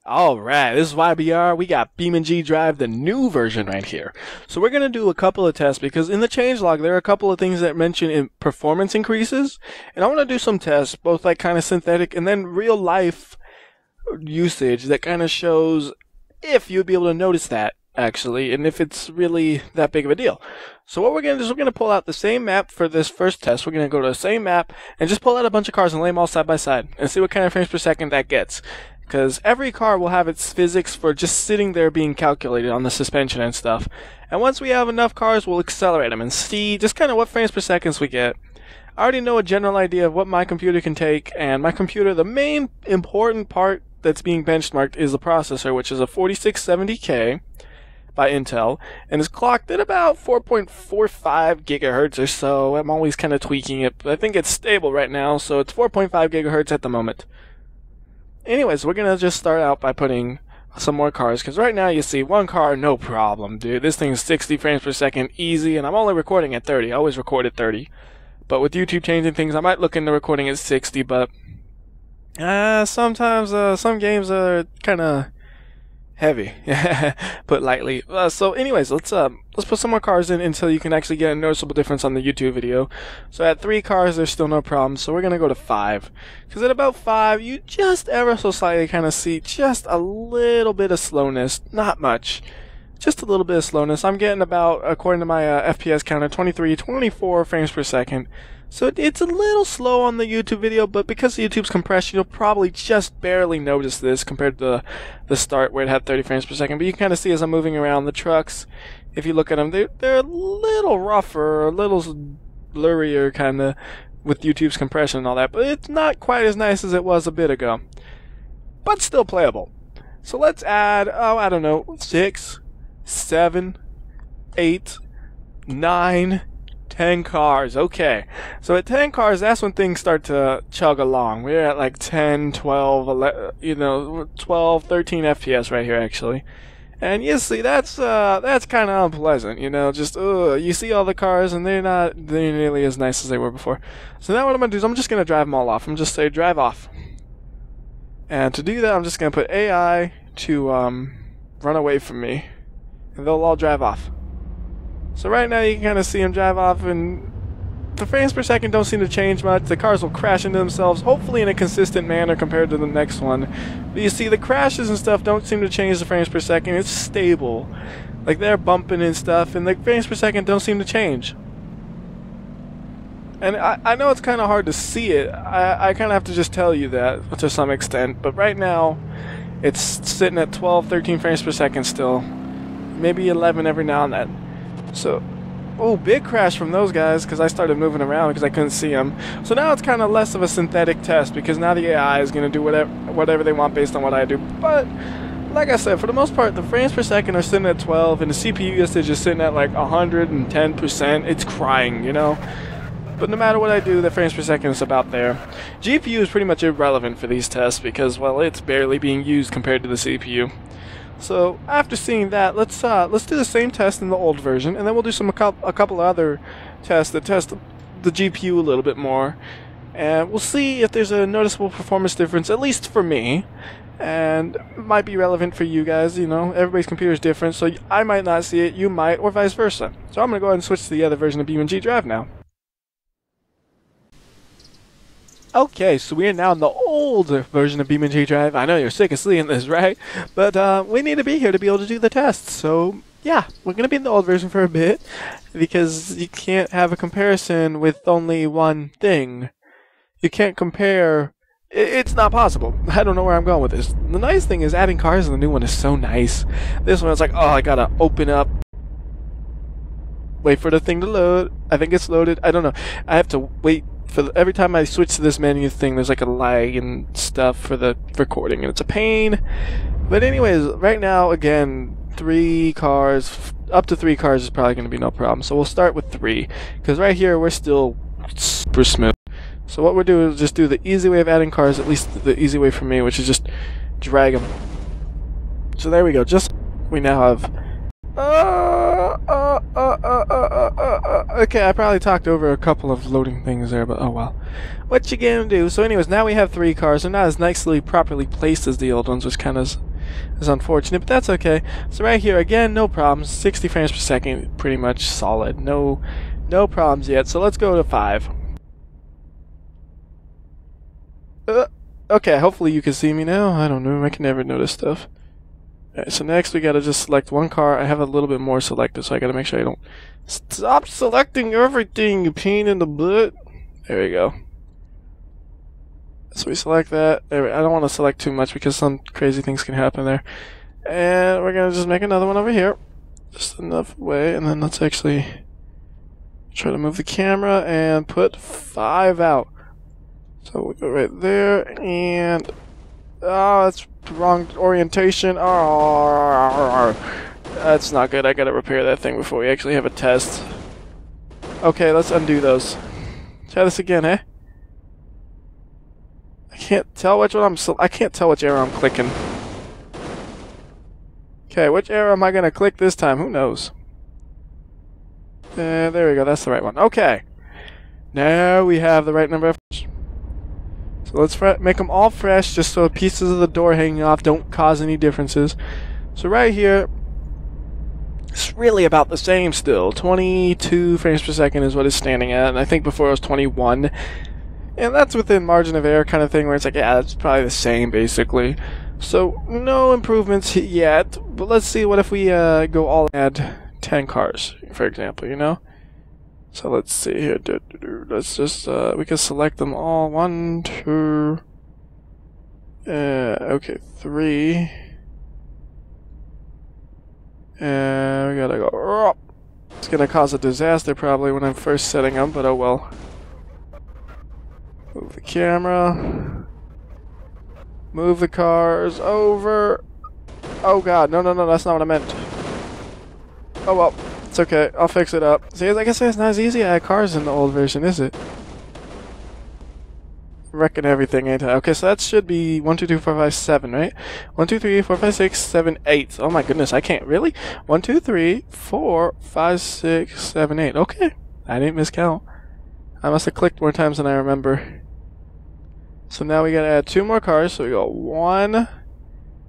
Alright, this is WhyBeAre. We got BeamNG.drive, the new version right here. So we're going to do a couple of tests because in the changelog there are a couple of things that mention in performance increases. And I want to do some tests, both like kind of synthetic and then real life usage that kind of shows if you'd be able to notice that actually and if it's really that big of a deal. So what we're going to do is we're going to pull out the same map for this first test. We're going to go to the same map and just pull out a bunch of cars and lay them all side by side and see what kind of frames per second that gets. Because every car will have its physics for just sitting there being calculated on the suspension and stuff. And once we have enough cars, we'll accelerate them and see just kind of what frames per seconds we get. I already know a general idea of what my computer can take, and my computer, the main important part that's being benchmarked is the processor, which is a 4670K by Intel, and is clocked at about 4.45 gigahertz or so. I'm always kind of tweaking it, but I think it's stable right now, so it's 4.5 gigahertz at the moment. Anyways, we're gonna just start out by putting some more cars, because right now you see one car, no problem, dude. This thing's 60 frames per second easy, and I'm only recording at 30. I always record at 30. But with YouTube changing things, I might look into recording at 60, but sometimes some games are kind of heavy, put lightly. So anyways, let's put some more cars in until you can actually get a noticeable difference on the YouTube video. So at 3 cars, there's still no problem. So we're gonna go to 5, because at about 5, you just ever so slightly kind of see just a little bit of slowness, not much, just a little bit of slowness. I'm getting about, according to my FPS counter, 23, 24 frames per second. So it's a little slow on the YouTube video, but because of YouTube's compression, you'll probably just barely notice this compared to the start where it had 30 frames per second. But you can kind of see as I'm moving around the trucks, if you look at them, they're a little rougher, a little blurrier kind of with YouTube's compression and all that. But it's not quite as nice as it was a bit ago, but still playable. So let's add, I don't know, 6, 7, 8, 9, 10 cars. Okay, so at 10 cars, that's when things start to chug along. We're at like 10, 12, 11, 12, 13 FPS right here actually. And you see, that's kind of unpleasant, just you see all the cars and they're not nearly as nice as they were before. So now what I'm gonna do is I'm just gonna drive them all off. I'm just say drive off. And to do that, I'm just gonna put AI to run away from me, and they'll all drive off. So right now you can kind of see them drive off, and the frames per second don't seem to change much. The cars will crash into themselves, hopefully in a consistent manner compared to the next one. But you see the crashes and stuff don't seem to change the frames per second. It's stable. Like they're bumping and stuff, and the frames per second don't seem to change. And I know it's kind of hard to see it. I kind of have to just tell you that to some extent. But right now, it's sitting at 12, 13 frames per second still. Maybe 11 every now and then. So, big crash from those guys because I started moving around because I couldn't see them. So now it's kind of less of a synthetic test because now the AI is going to do whatever they want based on what I do. But, like I said, for the most part, the frames per second are sitting at 12 and the CPU usage is sitting at like 110%. It's crying, But no matter what I do, the frames per second is about there. GPU is pretty much irrelevant for these tests because, well, it's barely being used compared to the CPU. So after seeing that, let's do the same test in the old version, and then we'll do a couple other tests that test the GPU a little bit more, and we'll see if there's a noticeable performance difference, at least for me, and it might be relevant for you guys. Everybody's computer is different, so I might not see it, you might, or vice versa. So I'm gonna go ahead and switch to the other version of BeamNG.drive now. Okay, so we are now in the old version of BeamNG.drive. I know you're sick of seeing this, right? But we need to be here to be able to do the tests. So yeah, we're going to be in the old version for a bit because you can't have a comparison with only one thing. You can't compare. It's not possible. I don't know where I'm going with this. The nice thing is adding cars in the new one is so nice. This one is like, I got to open up. Wait for the thing to load. I think it's loaded. I don't know. I have to wait. Every time I switch to this menu thing, there's like a lag and stuff for the recording, and it's a pain. But anyways, right now, again, 3 cars, up to 3 cars is probably going to be no problem. So we'll start with 3, because right here we're still super smooth. So what we'll do is just do the easy way of adding cars, at least the easy way for me, which is just drag them. So there we go. We now have. Okay, I probably talked over a couple of loading things there, but oh well. What you gonna do? So anyways, now we have 3 cars. They're not as nicely properly placed as the old ones, which kind of is unfortunate, but that's okay. So right here, again, no problems. 60 frames per second, pretty much solid. No problems yet. So let's go to 5. Okay, hopefully you can see me now. I don't know. I can never notice stuff. Alright, so next we gotta just select one car. I have a little bit more selected, so I gotta make sure I don't stop selecting everything, you pain in the butt. There we go. So we select that. I don't want to select too much because some crazy things can happen there. And we're gonna just make another one over here. Just enough way, and then let's actually try to move the camera and put 5 out. So we go right there, and oh, that's the wrong orientation. Oh, that's not good. I gotta repair that thing before we actually have a test. Okay, let's undo those. Try this again, eh? I can't tell which one I can't tell which arrow I'm clicking. Okay, which arrow am I gonna click this time? Who knows? There we go. That's the right one. Okay. Now we have the right number of. So let's make them all fresh, just so pieces of the door hanging off don't cause any differences. So right here, it's really about the same still. 22 frames per second is what it's standing at, and I think before it was 21. And that's within margin of error kind of thing, where it's like, yeah, it's probably the same, basically. So, no improvements yet, but let's see what if we go all add 10 cars, for example, you know? So let's see here. Let's just we can select them all. 1, 2. Okay, 3. And we gotta go. Oh, it's gonna cause a disaster probably when I'm first setting them, but oh well. Move the camera. Move the cars over. Oh god, no, that's not what I meant. Oh well. It's okay, I'll fix it up. See, like I said, it's not as easy to add cars in the old version, is it? Wrecking everything, ain't I? Okay, so that should be 1, 2, 3, 4, 5, 7, right? 1, 2, 3, 4, 5, 6, 7, 8. Oh my goodness, I can't. Really? 1, 2, 3, 4, 5, 6, 7, 8. Okay, I didn't miscount. I must have clicked more times than I remember. So now we gotta add 2 more cars. So we go 1,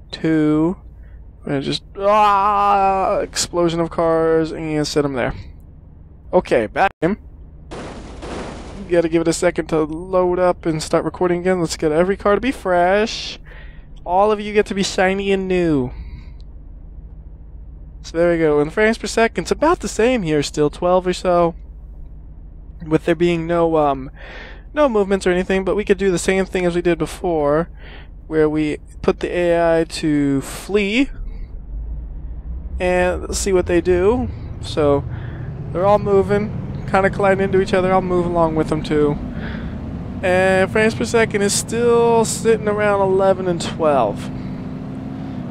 2. We're gonna just explosion of cars and set them there. Okay, back in. Gotta give it a second to load up and start recording again. Let's get every car to be fresh. All of you get to be shiny and new. So there we go. And frames per second, it's about the same here still, 12 or so. With there being no movements or anything, but we could do the same thing as we did before, where we put the AI to flee. And let's see what they do. So they're all moving, kind of colliding into each other. I'll move along with them too. And frames per second is still sitting around 11 and 12.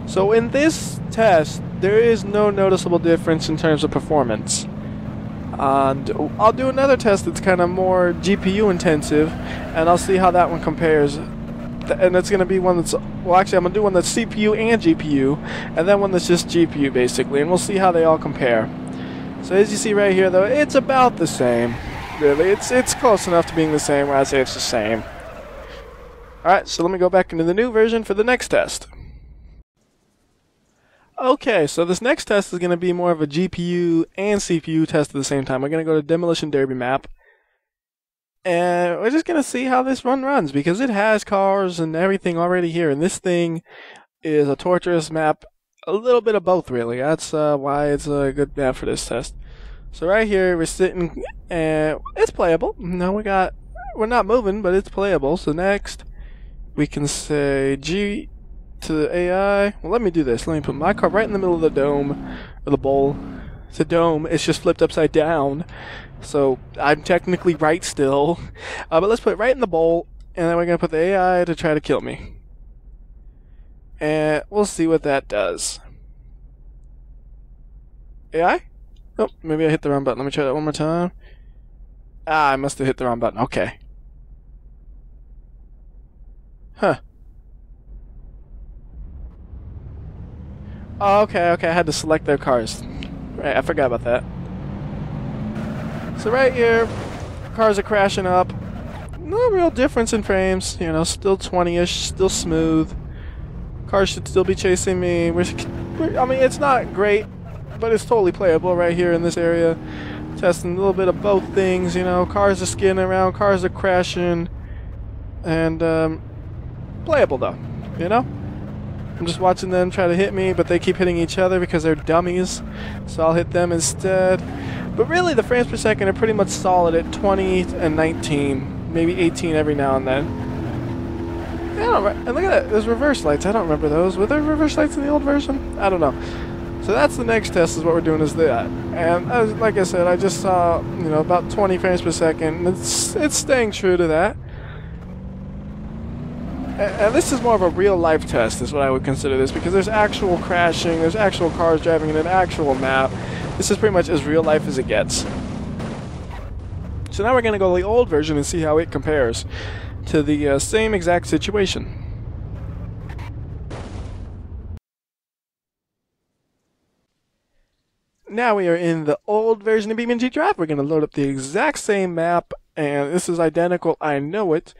So in this test, there is no noticeable difference in terms of performance. And I'll do another test that's kind of more GPU intensive, and I'll see how that one compares. And it's going to be one that's, well actually I'm going to do one that's CPU and GPU, and then one that's just GPU basically, and we'll see how they all compare. So as you see right here though, it's about the same, really. It's close enough to being the same where I'd say it's the same. Alright, so let me go back into the new version for the next test. Okay, so this next test is going to be more of a GPU and CPU test at the same time. We're going to go to Demolition Derby map. And we're just going to see how this run runs, because it has cars and everything already here. And this thing is a torturous map. A little bit of both, really. That's why it's a good map for this test. So right here, we're sitting, and it's playable. No, we're not moving, but it's playable. So next, we can say G to the AI. Well, let me do this. Let me put my car right in the middle of the dome, or the bowl. It's a dome. It's just flipped upside down. So I'm technically right still. But let's put it right in the bowl, and then we're going to put the AI to try to kill me. And we'll see what that does. AI? Oh, maybe I hit the wrong button. Let me try that one more time. I must have hit the wrong button. Okay. Huh. Oh, okay, I had to select their cars. Right, I forgot about that. So right here, cars are crashing up. No real difference in frames, you know, still 20-ish, still smooth. Cars should still be chasing me. I mean, it's not great, but it's totally playable right here in this area. Testing a little bit of both things, you know. Cars are skidding around, cars are crashing, and playable though, you know. I'm just watching them try to hit me, but they keep hitting each other because they're dummies, so I'll hit them instead. But really, the frames per second are pretty much solid at 20 and 19, maybe 18 every now and then. Yeah, and look at that, there's reverse lights. I don't remember those. Were there reverse lights in the old version? I don't know. So that's the next test, is what we're doing is that. And like I said, I just saw, you know, about 20 frames per second. It's staying true to that. And this is more of a real-life test, is what I would consider this, because there's actual crashing, there's actual cars driving in an actual map. This is pretty much as real-life as it gets. So now we're going to go to the old version and see how it compares to the same exact situation. Now we are in the old version of BeamNG.drive. We're going to load up the exact same map, and this is identical, I know it.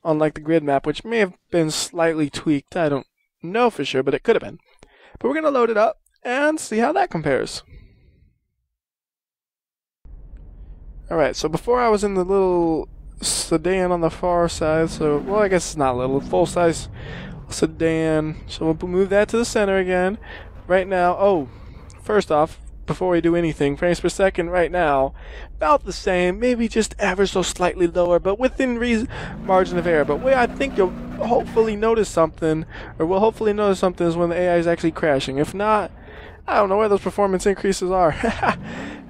Unlike the grid map, which may have been slightly tweaked. I don't know for sure, but it could have been. But we're going to load it up and see how that compares. Alright, so before I was in the little sedan on the far side, so, well, I guess it's not little, full-size sedan. So we'll move that to the center again. Right now, oh, first off, before we do anything, frames per second right now, about the same, maybe just ever so slightly lower, but within margin of error. But where I think you'll hopefully notice something, or will hopefully notice something, is when the AI is actually crashing. If not, I don't know where those performance increases are.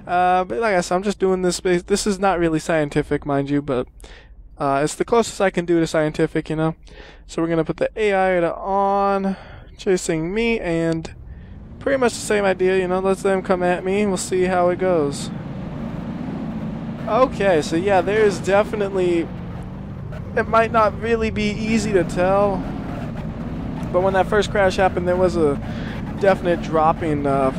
But like I said, I'm just doing this. This is not really scientific, mind you, but it's the closest I can do to scientific, you know. So we're gonna put the AI to on, chasing me, and pretty much the same idea, you know, let them come at me and we'll see how it goes. Okay, so yeah, there's definitely, it might not really be easy to tell, but when that first crash happened, there was a definite drop in the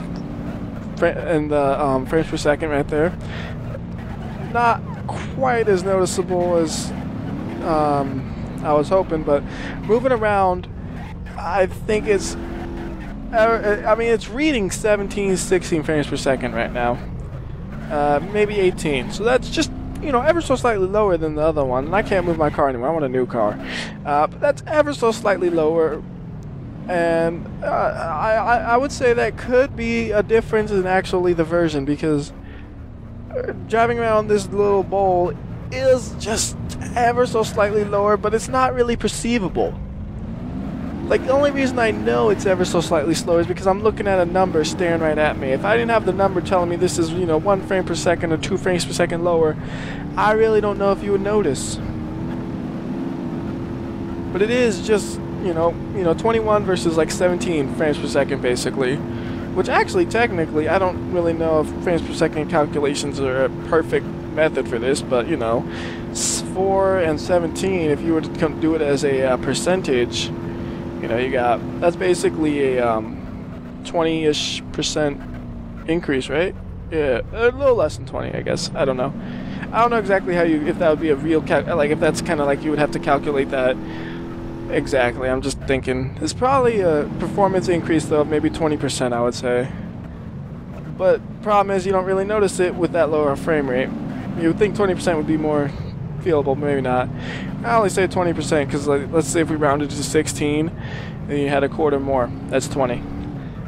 frames per second right there. Not quite as noticeable as I was hoping, but moving around, I think it's, I mean, it's reading 17, 16 frames per second right now. Maybe 18. So that's just, you know, ever so slightly lower than the other one. And I can't move my car anymore. I want a new car. But that's ever so slightly lower. And I would say that could be a difference in actually the version, because driving around this little bowl is just ever so slightly lower, but it's not really perceivable. Like, the only reason I know it's ever so slightly slower is because I'm looking at a number staring right at me. If I didn't have the number telling me this is, you know, 1 frame per second or 2 frames per second lower, I really don't know if you would notice. But it is just, you know, 21 versus like 17 frames per second basically. Which actually, technically, I don't really know if frames per second calculations are a perfect method for this, but, you know, 4 and 17, if you were to do it as a percentage, you know, you got, that's basically a 20-ish% increase, right? Yeah, a little less than 20, I guess. I don't know. I don't know exactly how you, if that would be a real like if that's kind of like you would have to calculate that exactly. I'm just thinking it's probably a performance increase though of maybe 20%, I would say. But problem is you don't really notice it with that lower frame rate. You would think 20% would be more feelable, maybe not. I only say 20% because, like, let's say if we rounded to 16 and you had a quarter more, that's 20.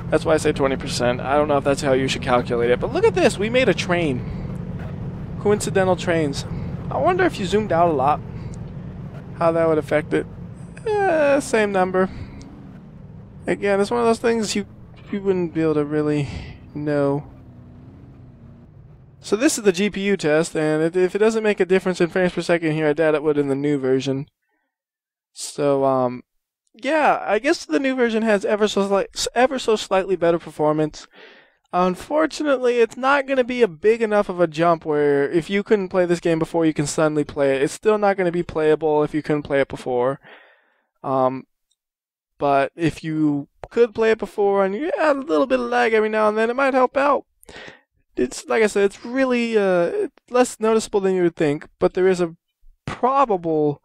That's why I say 20%. I don't know if that's how you should calculate it, but look at this, we made a train. Coincidental trains. I wonder if you zoomed out a lot, how that would affect it. Same number. Again, it's one of those things you wouldn't be able to really know. So this is the GPU test, and if it doesn't make a difference in frames per second here, I doubt it would in the new version. So, yeah, I guess the new version has ever so slightly better performance. Unfortunately, it's not going to be a big enough of a jump where if you couldn't play this game before, you can suddenly play it. It's still not going to be playable if you couldn't play it before. But if you could play it before and you had a little bit of lag every now and then, it might help out. It's, like I said, it's really less noticeable than you would think, but there is a probable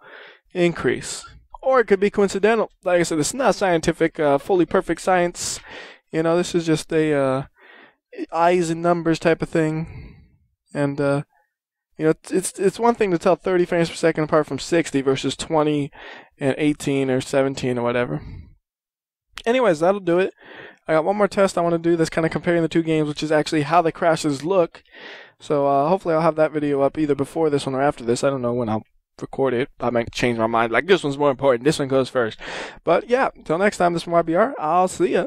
increase. or it could be coincidental. Like I said, it's not scientific, fully perfect science. You know, this is just a eyes and numbers type of thing. And you know, it's one thing to tell 30 frames per second apart from 60 versus 20 and 18 or 17 or whatever. Anyways, that'll do it. I got one more test I want to do that's kind of comparing the two games, which is actually how the crashes look. So hopefully I'll have that video up either before this one or after this. I don't know when I'll record it. I might change my mind. Like, this one's more important. This one goes first. But yeah, until next time, this is WhyBeAre. I'll see ya.